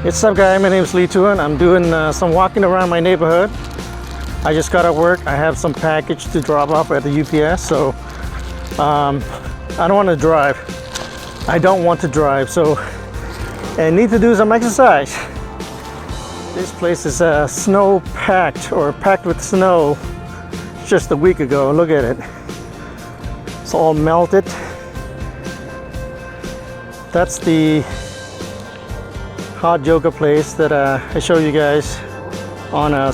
What's up, guys? My name is Thoeun. I'm doing some walking around my neighborhood. I just got out of work. I have some package to drop off at the UPS, so I don't want to drive. I don't want to drive, so I need to do some exercise. This place is snow packed, or packed with snow just a week ago. Look at it. It's all melted. That's the hot yoga place that I showed you guys on a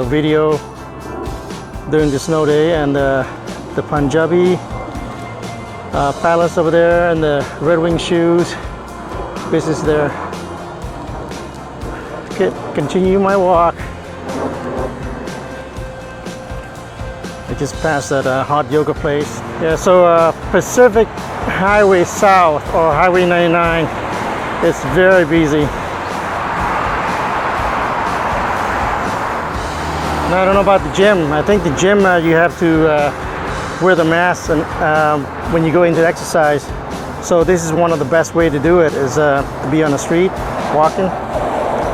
video during the snow day, and the Punjabi palace over there, and the Red Wing Shoes business there. Okay, continue my walk. I just passed that hot yoga place. Yeah, so Pacific Highway South, or Highway 99, it's very busy. Now, I don't know about the gym. I think the gym you have to wear the mask and when you go into exercise. So this is one of the best way to do it, is to be on the street walking.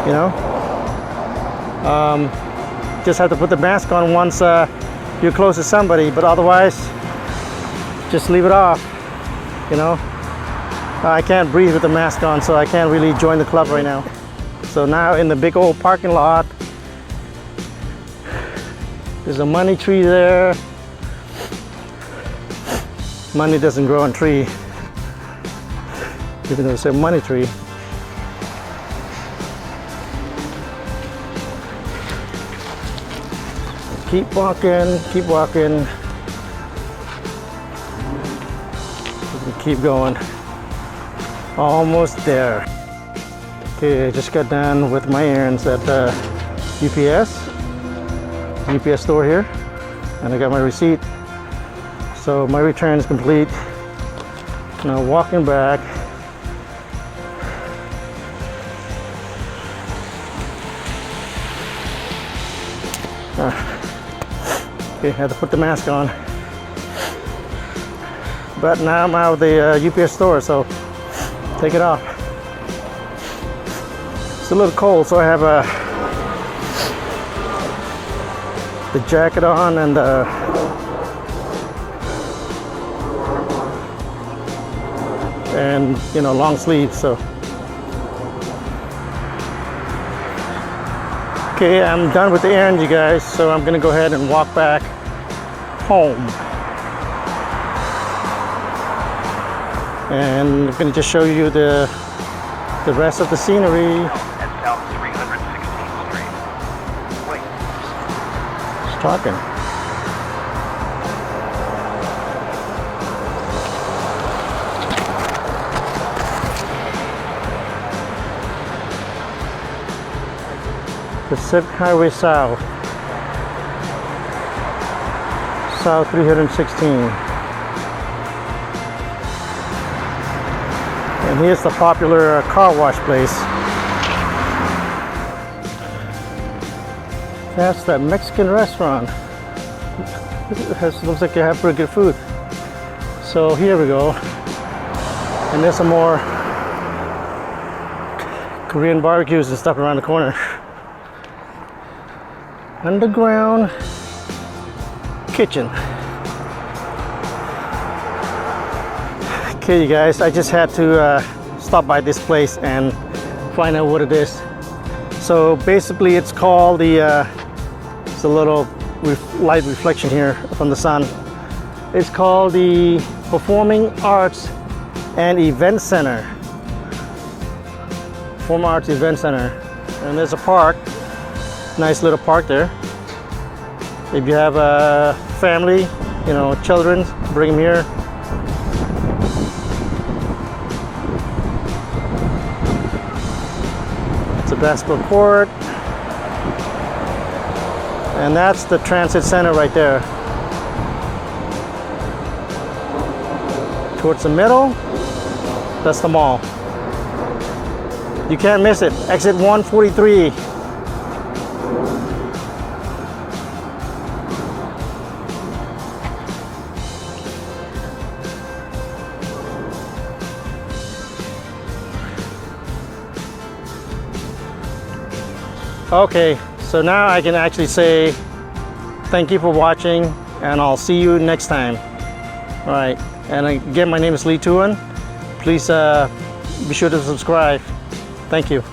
You know, just have to put the mask on once you're close to somebody, but otherwise, just leave it off. You know. I can't breathe with the mask on, so I can't really join the club right now. So now in the big old parking lot, there's a money tree there. Money doesn't grow on tree, even though it's a money tree. Keep walking, keep walking. Keep going. Almost there. Okay, I just got done with my errands at the UPS store here, and I got my receipt. So my return is complete. Now walking back. Okay, I had to put the mask on. But now I'm out of the UPS store, so take it off. It's a little cold, so I have the jacket on and you know, long sleeves. So okay, I'm done with the errand, you guys. So I'm gonna go ahead and walk back home. And I'm going to just show you the rest of the scenery. At South 316th Street. Wait. Just talking. Pacific Highway South. South 316. And here's the popular car wash place. That's that Mexican restaurant. Looks like they have pretty good food. So here we go. And there's some more Korean barbecues and stuff around the corner. Underground kitchen. Okay, you guys, I just had to stop by this place and find out what it is. So basically, it's called the it's a little light reflection here from the sun. It's called the Performing Arts and Event Center. Performing Arts Event Center, and there's a park, nice little park there. If you have a family, you know, children, bring them here. Basketball court, and that's the transit center right there. Towards the middle, that's the mall. You can't miss it. Exit 143. Okay, so now I can actually say thank you for watching, and I'll see you next time. All right, and again, my name is Thoeun. Please be sure to subscribe. Thank you.